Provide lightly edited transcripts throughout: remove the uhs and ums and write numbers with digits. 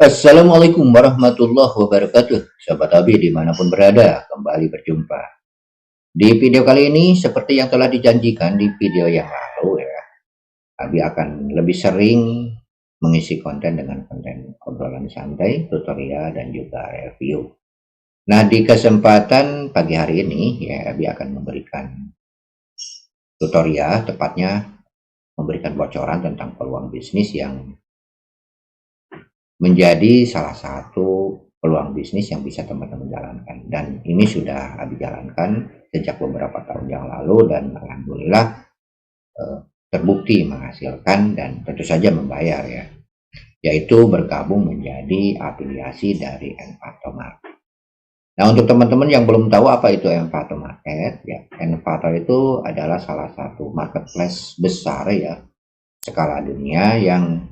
Assalamualaikum warahmatullahi wabarakatuh. Sahabat Abi dimanapun berada, kembali berjumpa. Di video kali ini, seperti yang telah dijanjikan di video yang lalu ya, Abi akan lebih sering mengisi konten dengan konten obrolan santai, tutorial, dan juga review. Nah, di kesempatan pagi hari ini, ya Abi akan memberikan tutorial, tepatnya memberikan bocoran tentang peluang bisnis yang menjadi salah satu peluang bisnis yang bisa teman-teman jalankan, dan ini sudah Abi jalankan sejak beberapa tahun yang lalu dan alhamdulillah terbukti menghasilkan dan tentu saja membayar ya, yaitu bergabung menjadi afiliasi dari Envato Market. Nah, untuk teman-teman yang belum tahu apa itu Envato Market ya, Envato itu adalah salah satu marketplace besar ya skala dunia yang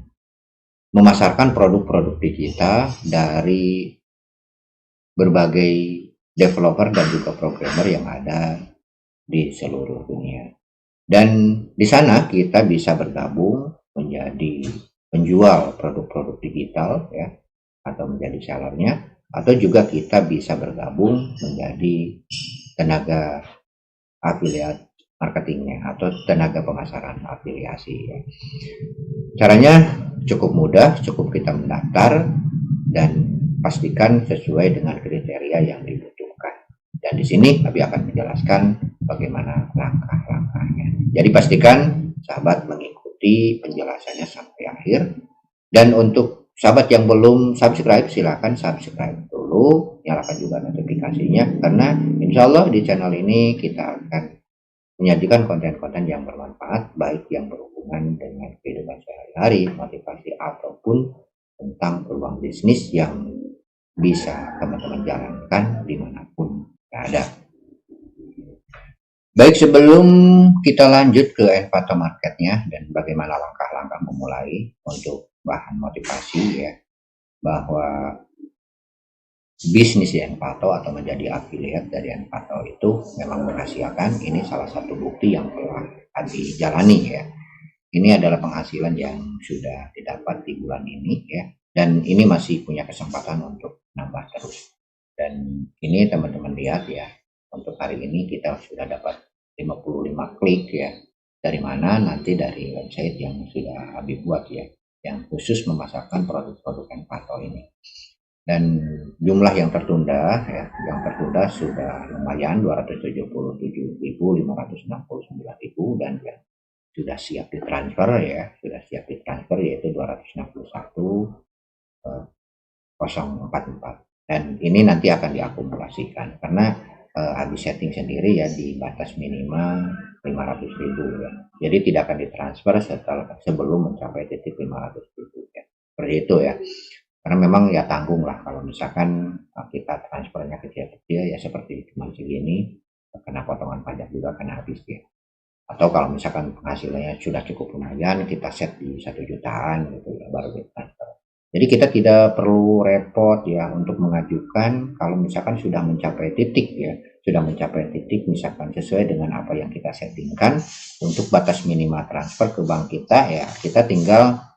memasarkan produk-produk digital dari berbagai developer dan juga programmer yang ada di seluruh dunia. Dan di sana kita bisa bergabung menjadi penjual produk-produk digital ya, atau menjadi sellernya, atau juga kita bisa bergabung menjadi tenaga afiliat marketingnya atau tenaga pemasaran afiliasi ya. Caranya cukup mudah, cukup kita mendaftar dan pastikan sesuai dengan kriteria yang dibutuhkan. Dan di sini Abi akan menjelaskan bagaimana langkah-langkahnya. Jadi pastikan sahabat mengikuti penjelasannya sampai akhir. Dan untuk sahabat yang belum subscribe, silahkan subscribe dulu, nyalakan juga notifikasinya, karena insya Allah di channel ini kita akan menyajikan konten-konten yang bermanfaat, baik yang berhubungan dengan kehidupan sehari-hari, motivasi, ataupun tentang peluang bisnis yang bisa teman-teman jalankan dimanapun ada. Baik, sebelum kita lanjut ke Envato Marketnya dan bagaimana langkah-langkah memulai untuk bahan motivasi ya, bahwa bisnis di Envato atau menjadi afiliat dari Envato itu memang menghasilkan. Ini salah satu bukti yang telah dijalani ya. Ini adalah penghasilan yang sudah didapat di bulan ini ya, dan ini masih punya kesempatan untuk nambah terus. Dan ini teman-teman lihat ya, untuk hari ini kita sudah dapat 55 klik ya. Dari mana? Nanti dari website yang sudah Abi buat ya, yang khusus memasarkan produk-produk Envato ini. Dan jumlah yang tertunda ya, yang tertunda sudah lumayan 277.569.000, dan yang sudah siap ditransfer ya, sudah siap ditransfer yaitu 261.044, dan ini nanti akan diakumulasikan karena habis setting sendiri ya di batas minimal 500.000 ya. Jadi tidak akan ditransfer sebelum mencapai titik 500.000 ya. Seperti itu ya. Karena memang ya tanggung lah kalau misalkan kita transfernya kecil-kecil ya, seperti cuma segini, kena potongan pajak juga kena habis ya. Atau kalau misalkan penghasilannya sudah cukup lumayan, kita set di 1 jutaan gitu ya, baru kita transfer. Jadi kita tidak perlu repot ya untuk mengajukan kalau misalkan sudah mencapai titik ya, sudah mencapai titik misalkan sesuai dengan apa yang kita settingkan untuk batas minimal transfer ke bank kita ya, kita tinggal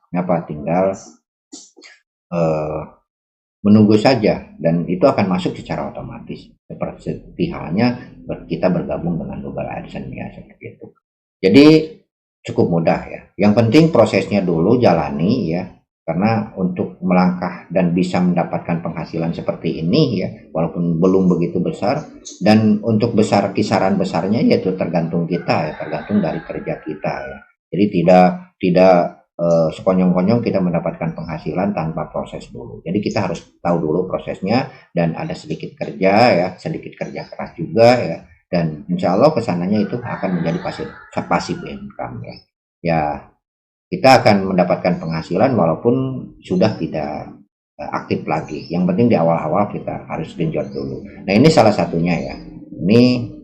menunggu saja, dan itu akan masuk secara otomatis seperti halnya kita bergabung dengan Google AdSense ya, seperti itu. Jadi cukup mudah ya. Yang penting prosesnya dulu jalani ya, karena untuk melangkah dan bisa mendapatkan penghasilan seperti ini ya, walaupun belum begitu besar, dan untuk besar kisaran besarnya yaitu tergantung kita ya, tergantung dari kerja kita ya. Jadi tidak sekonyong-konyong kita mendapatkan penghasilan tanpa proses dulu. Jadi kita harus tahu dulu prosesnya, dan ada sedikit kerja ya, sedikit kerja keras juga ya, dan insya Allah kesananya itu akan menjadi pasif income ya. Ya, kita akan mendapatkan penghasilan walaupun sudah tidak aktif lagi. Yang penting di awal-awal kita harus genjot dulu. Nah, ini salah satunya ya. Ini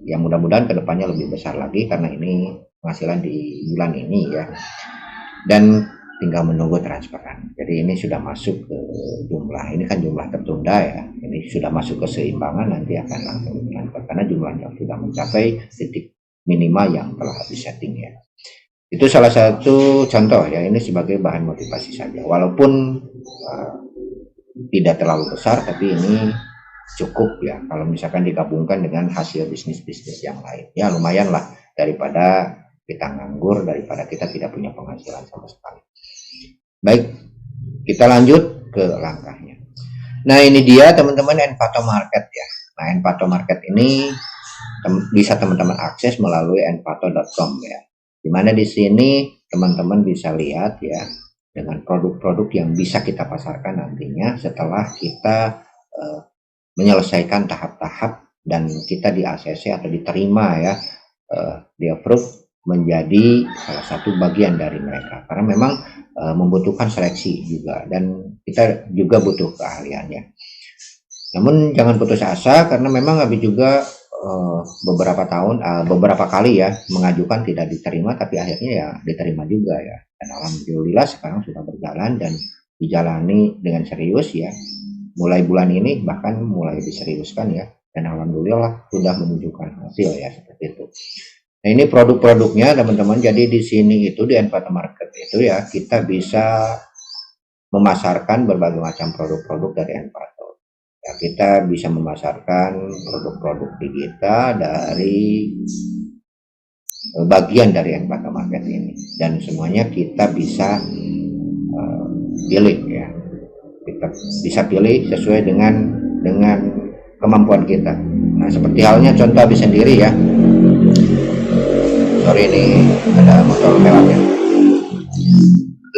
yang mudah-mudahan kedepannya lebih besar lagi karena ini penghasilan di bulan ini ya. Dan tinggal menunggu transferan. Jadi ini sudah masuk ke jumlah, ini kan jumlah tertunda ya, ini sudah masuk ke seimbangan, nanti akan langsung ditransfer karena jumlahnya sudah mencapai titik minimal yang telah disetting ya. Itu salah satu contoh ya, ini sebagai bahan motivasi saja. Walaupun tidak terlalu besar, tapi ini cukup ya kalau misalkan digabungkan dengan hasil bisnis-bisnis yang lain. Ya lumayan lah daripada kita nganggur, daripada kita tidak punya penghasilan sama sekali. Baik, kita lanjut ke langkahnya. Nah ini dia teman-teman Envato Market ya. Nah Envato Market ini bisa teman-teman akses melalui envato.com ya. Dimana di sini teman-teman bisa lihat ya dengan produk-produk yang bisa kita pasarkan nantinya setelah kita menyelesaikan tahap-tahap dan kita di ACC atau diterima ya, di approve menjadi salah satu bagian dari mereka karena memang membutuhkan seleksi juga dan kita juga butuh keahliannya. Namun jangan putus asa karena memang Abi juga beberapa kali ya mengajukan tidak diterima, tapi akhirnya ya diterima juga ya. Dan alhamdulillah sekarang sudah berjalan dan dijalani dengan serius ya. Mulai bulan ini bahkan mulai diseriuskan ya. Dan alhamdulillah sudah menunjukkan hasil ya seperti itu. Nah ini produk-produknya teman-teman. Jadi di sini itu di Envato Market itu ya kita bisa memasarkan berbagai macam produk-produk dari Envato. Ya, kita bisa memasarkan produk-produk digital dari bagian dari Envato Market ini dan semuanya kita bisa pilih ya. Kita bisa pilih sesuai dengan kemampuan kita. Nah, seperti halnya contoh Abi sendiri ya. Sorry ini ada motor lewat ya.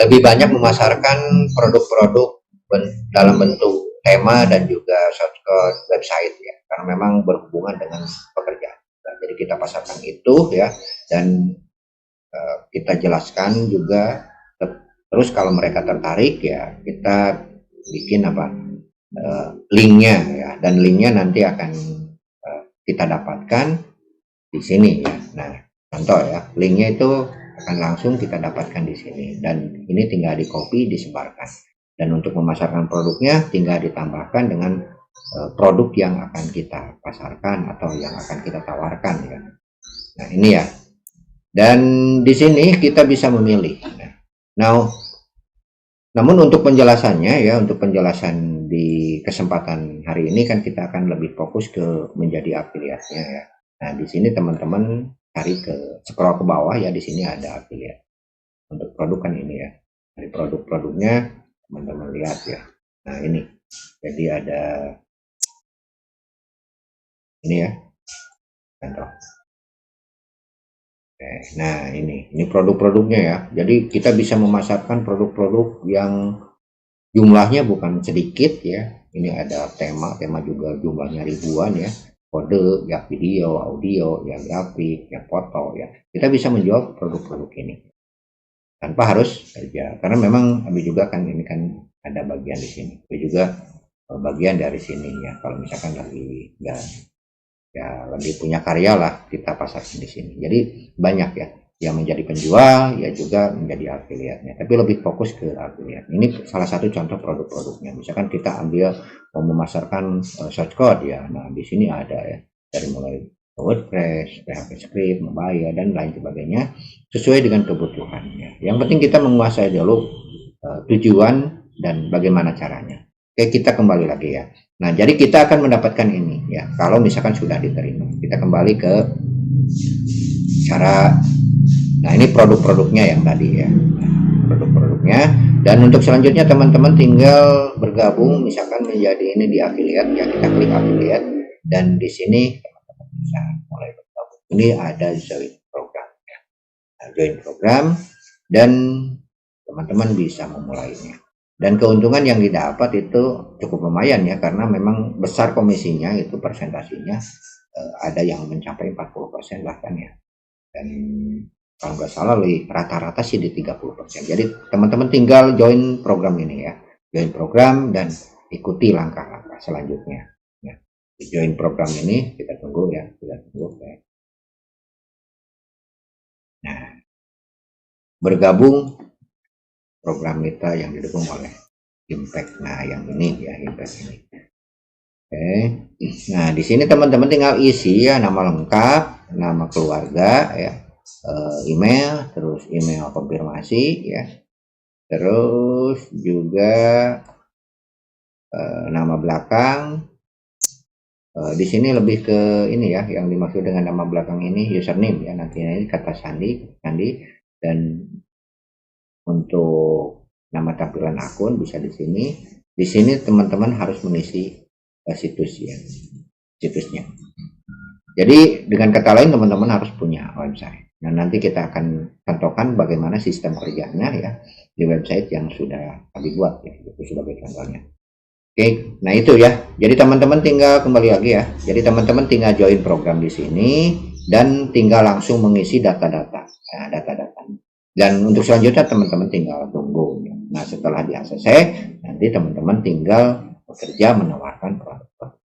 Lebih banyak memasarkan produk-produk dalam bentuk tema dan juga shortcut website ya, karena memang berhubungan dengan pekerjaan. Nah, jadi kita pasarkan itu ya dan kita jelaskan juga. Terus kalau mereka tertarik ya kita bikin linknya ya, dan linknya nanti akan kita dapatkan di sini ya. Nah contoh ya, linknya itu akan langsung kita dapatkan di sini dan ini tinggal di copy disebarkan. Dan untuk memasarkan produknya tinggal ditambahkan dengan produk yang akan kita pasarkan atau yang akan kita tawarkan ya. Nah ini ya. Dan di sini kita bisa memilih. Nah, namun untuk penjelasannya ya, untuk penjelasan di kesempatan hari ini kan kita akan lebih fokus ke menjadi afiliatnya ya. Nah di sini teman-teman cari scroll ke bawah ya, di sini ada afiliat. Untuk produk kan ini ya. Dari produk-produknya teman-teman lihat ya. Nah ini jadi ada ini ya contoh. Nah ini produk-produknya ya. Jadi kita bisa memasarkan produk-produk yang jumlahnya bukan sedikit ya. Ini ada tema juga jumlahnya ribuan ya. Kode ya, video, audio ya, grafik ya, foto ya. Kita bisa menjual produk-produk ini tanpa harus kerja, karena memang Abi juga kan ini kan ada bagian di sini, Abi juga bagian dari sini ya. Kalau misalkan lagi ya lebih punya karya lah kita pasarkan di sini. Jadi banyak ya yang menjadi penjual ya juga menjadi afiliatnya, tapi lebih fokus ke afiliat. Ini salah satu contoh produk-produknya. Misalkan kita ambil mau memasarkan source code ya, nah di sini ada ya dari mulai WordPress, PHP Script, Mobile dan lain sebagainya sesuai dengan kebutuhannya. Yang penting kita menguasai dulu tujuan dan bagaimana caranya. Oke, kita kembali lagi ya. Nah, jadi kita akan mendapatkan ini ya. Kalau misalkan sudah diterima, kita kembali ke cara. Nah, ini produk-produknya yang tadi ya. Produk-produknya. Dan untuk selanjutnya teman-teman tinggal bergabung misalkan menjadi ini di afiliat ya. Kita klik afiliat dan di sini teman-teman bisa mulai bergabung. Ini ada join program ya. Nah, join program dan teman-teman bisa memulainya. Dan keuntungan yang didapat itu cukup lumayan ya, karena memang besar komisinya, itu persentasinya ada yang mencapai 40% bahkan ya. Dan kalau nggak salah rata-rata sih di 30%. Jadi teman-teman tinggal join program ini ya. Join program dan ikuti langkah-langkah selanjutnya. Ya. Join program ini kita tunggu ya. Kita tunggu ya. Nah, bergabung program kita yang didukung oleh Impact. Nah yang ini ya, Impact ini. Oke. Nah di sini teman-teman tinggal isi ya nama lengkap, nama keluarga ya, email, terus email konfirmasi ya, terus juga nama belakang. Di sini lebih ke ini ya, yang dimaksud dengan nama belakang ini username ya, nanti ini kata sandi, dan untuk nama tampilan akun bisa di sini. Di sini teman-teman harus mengisi situsnya. Jadi dengan kata lain teman-teman harus punya website. Nah, nanti kita akan contohkan bagaimana sistem kerjanya ya di website yang sudah kami buat ya, itu sebagai contohnya. Oke, nah itu ya. Jadi teman-teman tinggal kembali lagi ya. Jadi teman-teman tinggal join program di sini dan tinggal langsung mengisi data-data, ya, data-data. Dan untuk selanjutnya teman-teman tinggal tunggu. Ya. Nah setelah di ACC, nanti teman-teman tinggal bekerja menawarkan produk.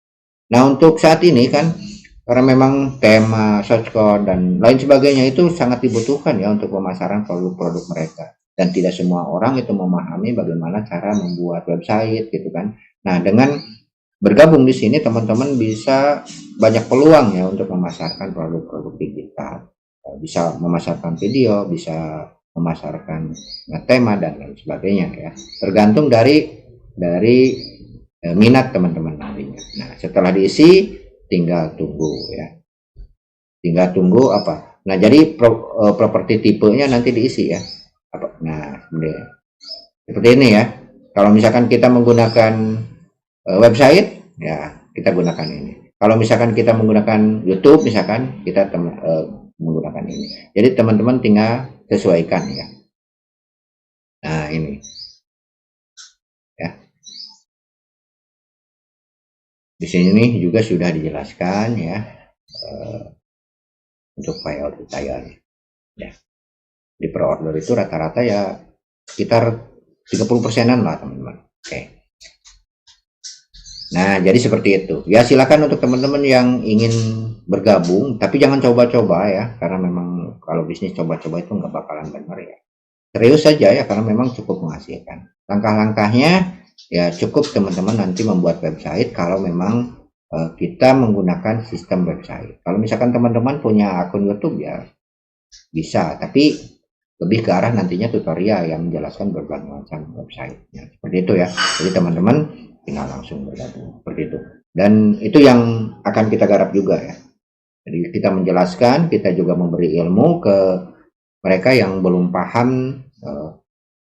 Nah untuk saat ini kan, karena memang tema search code dan lain sebagainya itu sangat dibutuhkan ya untuk pemasaran produk-produk mereka. Dan tidak semua orang itu memahami bagaimana cara membuat website gitu kan. Nah, dengan bergabung di sini teman-teman bisa banyak peluang ya untuk memasarkan produk-produk digital. Bisa memasarkan video, bisa memasarkan tema dan lain sebagainya ya. Tergantung dari minat teman-teman nantinya. Nah, setelah diisi tinggal tunggu ya. Tinggal tunggu apa? Nah, jadi properti tipenya nanti diisi ya. Nah, seperti ini ya. Kalau misalkan kita menggunakan website ya kita gunakan ini. Kalau misalkan kita menggunakan YouTube misalkan kita menggunakan ini. Jadi teman-teman tinggal sesuaikan ya. Nah ini ya. Di sini juga sudah dijelaskan ya untuk file retire ya. Di per order itu rata-rata ya sekitar 30%-an lah teman-teman. Oke. Nah, jadi seperti itu. Ya, silakan untuk teman-teman yang ingin bergabung, tapi jangan coba-coba ya, karena memang kalau bisnis coba-coba itu nggak bakalan benar ya. Serius saja ya, karena memang cukup menghasilkan. Langkah-langkahnya ya cukup teman-teman nanti membuat website kalau memang kita menggunakan sistem website. Kalau misalkan teman-teman punya akun YouTube ya bisa, tapi lebih ke arah nantinya tutorial yang menjelaskan berbagai macam website. Ya, seperti itu ya. Jadi teman-teman tinggal langsung bergabung seperti itu. Dan itu yang akan kita garap juga ya. Jadi kita menjelaskan, kita juga memberi ilmu ke mereka yang belum paham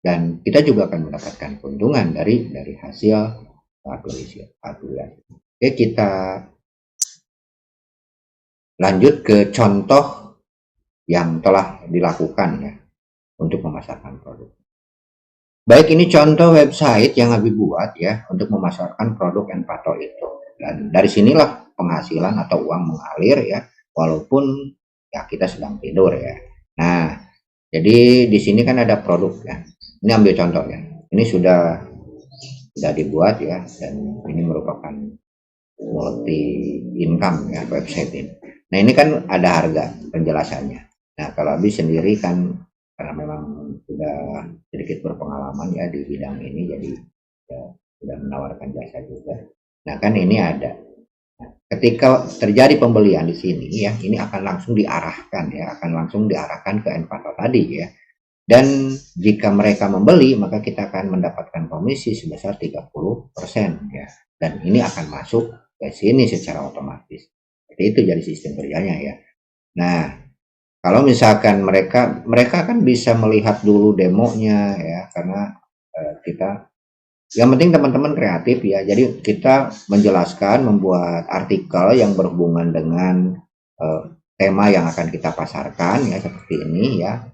dan kita juga akan mendapatkan keuntungan dari hasil afiliasi. Oke, kita lanjut ke contoh yang telah dilakukan ya untuk memasarkan produk. Baik, ini contoh website yang Abi buat ya untuk memasarkan produk Envato itu. Dan dari sinilah penghasilan atau uang mengalir ya, walaupun ya kita sedang tidur ya. Nah, jadi di sini kan ada produk ya. Ini ambil contoh ya. Ini sudah dibuat ya, dan ini merupakan multi income ya website ini. Nah, ini kan ada harga penjelasannya. Nah, kalau Abi sendiri kan karena memang sudah sedikit berpengalaman ya di bidang ini, jadi ya, sudah menawarkan jasa juga. Nah kan ini ada. Nah, ketika terjadi pembelian di sini ya, ini akan langsung diarahkan ya, akan langsung diarahkan ke Envato tadi ya. Dan jika mereka membeli, maka kita akan mendapatkan komisi sebesar 30% ya. Dan ini akan masuk ke sini secara otomatis. Jadi itu jadi sistem kerjanya ya. Nah, kalau misalkan mereka kan bisa melihat dulu demonya ya, karena kita yang penting teman-teman kreatif ya. Jadi kita menjelaskan, membuat artikel yang berhubungan dengan tema yang akan kita pasarkan ya, seperti ini ya.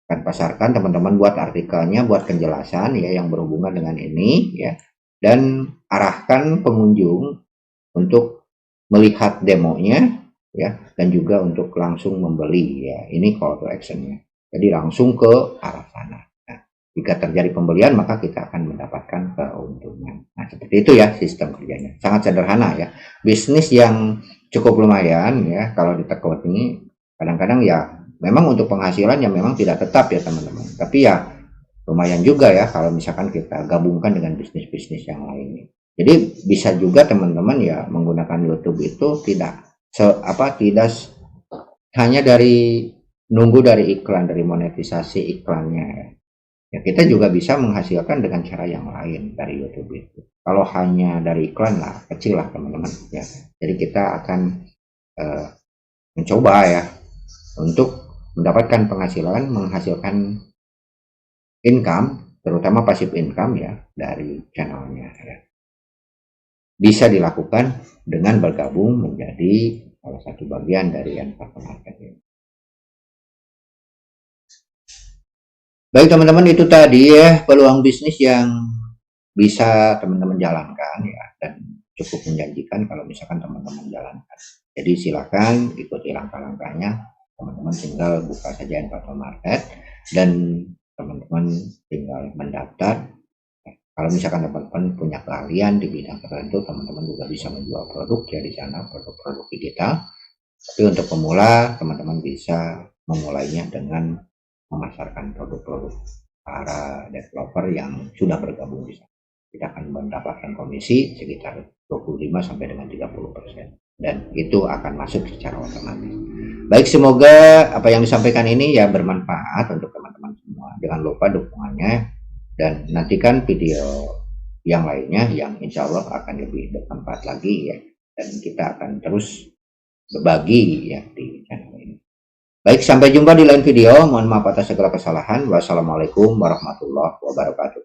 Akan pasarkan, teman-teman buat artikelnya, buat penjelasan ya yang berhubungan dengan ini ya. Dan arahkan pengunjung untuk melihat demonya ya, dan juga untuk langsung membeli ya. Ini call to actionnya. Jadi langsung ke arah sana. Nah, jika terjadi pembelian maka kita akan mendapatkan keuntungan. Nah, seperti itu ya sistem kerjanya. Sangat sederhana ya. Bisnis yang cukup lumayan ya kalau ditekuni. Kadang-kadang ya memang untuk penghasilan yang memang tidak tetap ya teman-teman. Tapi ya lumayan juga ya kalau misalkan kita gabungkan dengan bisnis-bisnis yang lainnya. Jadi bisa juga teman-teman ya menggunakan YouTube itu tidak hanya dari nunggu dari iklan, dari monetisasi iklannya ya. Ya, kita juga bisa menghasilkan dengan cara yang lain dari YouTube itu. Kalau hanya dari iklan lah, kecil lah teman-teman ya. Jadi kita akan mencoba ya untuk mendapatkan penghasilan, menghasilkan income, terutama passive income ya dari channelnya ya. Bisa dilakukan dengan bergabung menjadi salah satu bagian dari N-Partner Marketing. Baik teman-teman, itu tadi ya peluang bisnis yang bisa teman-teman jalankan ya, dan cukup menjanjikan kalau misalkan teman-teman jalankan. Jadi silakan ikuti langkah-langkahnya. Teman-teman tinggal buka saja N-Partner Market dan teman-teman tinggal mendaftar. Kalau misalkan teman-teman punya keahlian di bidang tertentu, teman-teman juga bisa menjual produk ya di sana, produk-produk digital. Tapi untuk pemula, teman-teman bisa memulainya dengan memasarkan produk-produk para developer yang sudah bergabung di sana. Kita akan mendapatkan komisi sekitar 25 sampai dengan 30%. Dan itu akan masuk secara otomatis. Baik, semoga apa yang disampaikan ini ya bermanfaat untuk teman-teman semua. Jangan lupa dukungannya dan nantikan video yang lainnya yang insya Allah akan lebih bermanfaat lagi ya. Dan kita akan terus berbagi ya di channel ini. Baik, sampai jumpa di lain video. Mohon maaf atas segala kesalahan. Wassalamualaikum warahmatullahi wabarakatuh.